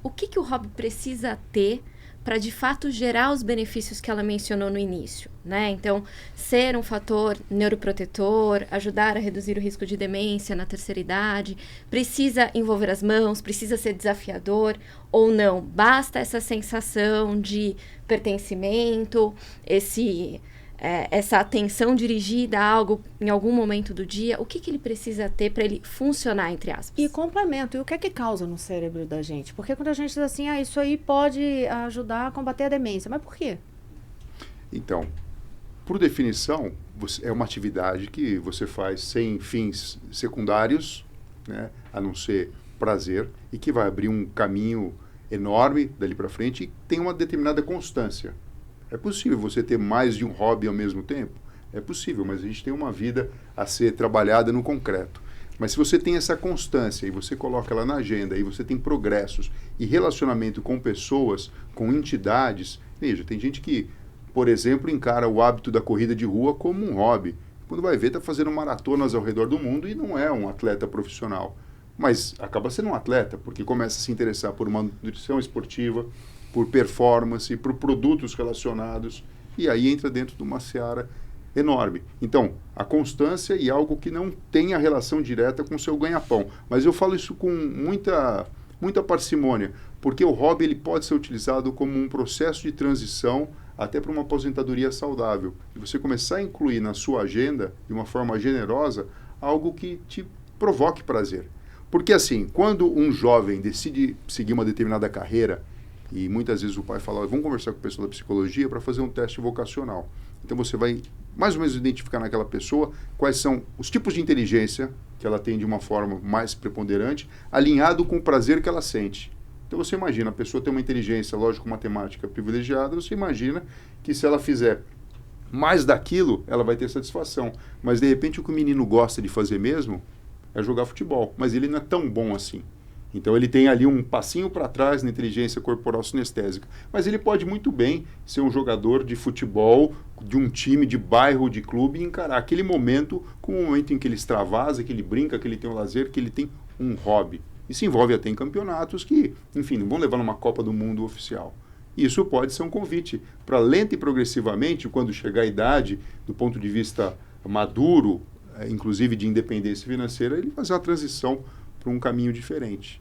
o que o hobby precisa ter para de fato gerar os benefícios que ela mencionou no início, né? Então, ser um fator neuroprotetor, ajudar a reduzir o risco de demência na terceira idade, precisa envolver as mãos, precisa ser desafiador ou não? Basta essa sensação de pertencimento, essa atenção dirigida a algo em algum momento do dia, o que ele precisa ter para ele funcionar, entre aspas? E complemento, e o que é que causa no cérebro da gente? Porque quando a gente diz assim, isso aí pode ajudar a combater a demência, mas por quê? Então, por definição, é uma atividade que você faz sem fins secundários, né, a não ser prazer, e que vai abrir um caminho enorme dali para frente e tem uma determinada constância. É possível você ter mais de um hobby ao mesmo tempo? É possível, mas a gente tem uma vida a ser trabalhada no concreto. Mas se você tem essa constância e você coloca ela na agenda e você tem progressos e relacionamento com pessoas, com entidades, veja, tem gente que, por exemplo, encara o hábito da corrida de rua como um hobby. Quando vai ver, está fazendo maratonas ao redor do mundo e não é um atleta profissional. Mas acaba sendo um atleta, porque começa a se interessar por uma nutrição esportiva, por performance, por produtos relacionados, e aí entra dentro de uma seara enorme. Então, a constância e algo que não tem a relação direta com o seu ganha-pão. Mas eu falo isso com muita parcimônia, porque o hobby ele pode ser utilizado como um processo de transição até para uma aposentadoria saudável. E você começar a incluir na sua agenda, de uma forma generosa, algo que te provoque prazer. Porque assim, quando um jovem decide seguir uma determinada carreira, e muitas vezes o pai fala, vamos conversar com o pessoal da psicologia para fazer um teste vocacional. Então você vai mais ou menos identificar naquela pessoa quais são os tipos de inteligência que ela tem de uma forma mais preponderante, alinhado com o prazer que ela sente. Então você imagina, a pessoa tem uma inteligência lógico-matemática privilegiada, você imagina que se ela fizer mais daquilo, ela vai ter satisfação. Mas de repente o que o menino gosta de fazer mesmo é jogar futebol, mas ele não é tão bom assim. Então ele tem ali um passinho para trás na inteligência corporal sinestésica. Mas ele pode muito bem ser um jogador de futebol, de um time, de bairro, de clube, e encarar aquele momento como um momento em que ele extravasa, que ele brinca, que ele tem um lazer, que ele tem um hobby. E se envolve até em campeonatos que, enfim, não vão levar numa Copa do Mundo oficial. Isso pode ser um convite para lenta e progressivamente, quando chegar a idade, do ponto de vista maduro, inclusive de independência financeira, ele fazer uma transição para um caminho diferente.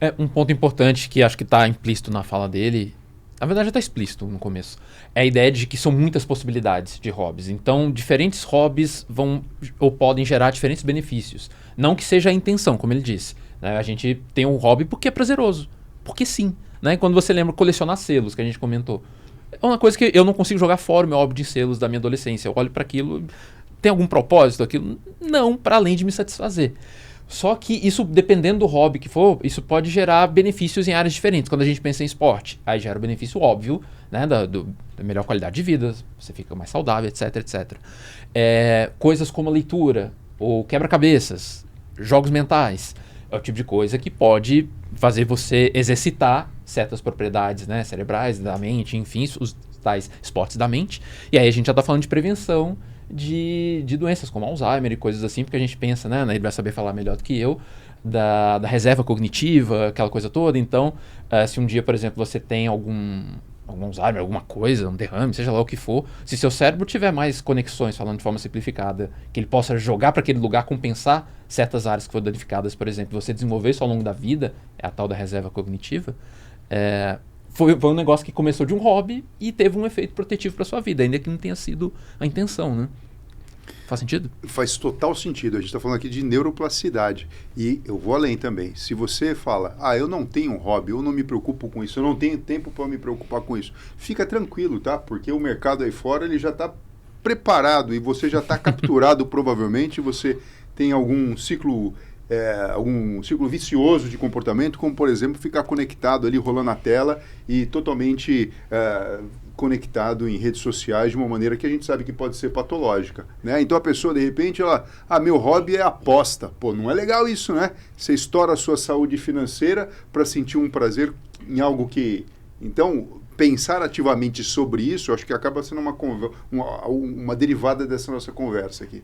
É um ponto importante que acho que está implícito na fala dele, na verdade já está explícito no começo, é a ideia de que são muitas possibilidades de hobbies. Então, diferentes hobbies vão ou podem gerar diferentes benefícios. Não que seja a intenção, como ele disse. Né? A gente tem um hobby porque é prazeroso, porque sim. Né? Quando você lembra colecionar selos, que a gente comentou. É uma coisa que eu não consigo jogar fora o meu hobby de selos da minha adolescência. Eu olho para aquilo, tem algum propósito aquilo? Não, para além de me satisfazer. Só que isso, dependendo do hobby que for, isso pode gerar benefícios em áreas diferentes. Quando a gente pensa em esporte, aí gera o benefício óbvio, né, da melhor qualidade de vida, você fica mais saudável, etc, etc. Coisas como a leitura, ou quebra-cabeças, jogos mentais, é o tipo de coisa que pode fazer você exercitar certas propriedades, né, cerebrais, da mente, enfim, os tais esportes da mente. E aí a gente já está falando de prevenção de doenças como Alzheimer e coisas assim, porque a gente pensa, né, ele vai saber falar melhor do que eu, da reserva cognitiva, aquela coisa toda. Então, se um dia, por exemplo, você tem algum Alzheimer, alguma coisa, um derrame, seja lá o que for, se seu cérebro tiver mais conexões, falando de forma simplificada, que ele possa jogar para aquele lugar, compensar certas áreas que foram danificadas, por exemplo, você desenvolver isso ao longo da vida, é a tal da reserva cognitiva, foi um negócio que começou de um hobby e teve um efeito protetivo para sua vida, ainda que não tenha sido a intenção, né? Faz sentido? Faz total sentido. A gente está falando aqui de neuroplasticidade. E eu vou além também. Se você fala, eu não tenho um hobby, eu não me preocupo com isso, eu não tenho tempo para me preocupar com isso, fica tranquilo, tá? Porque o mercado aí fora ele já está preparado e você já está capturado provavelmente, você tem algum ciclo vicioso de comportamento, como por exemplo ficar conectado ali, rolando a tela e totalmente conectado em redes sociais de uma maneira que a gente sabe que pode ser patológica, né? Então a pessoa de repente meu hobby é aposta. Pô, não é legal isso, né? Você estoura a sua saúde financeira para sentir um prazer em algo que... Então, pensar ativamente sobre isso, acho que acaba sendo uma derivada dessa nossa conversa aqui.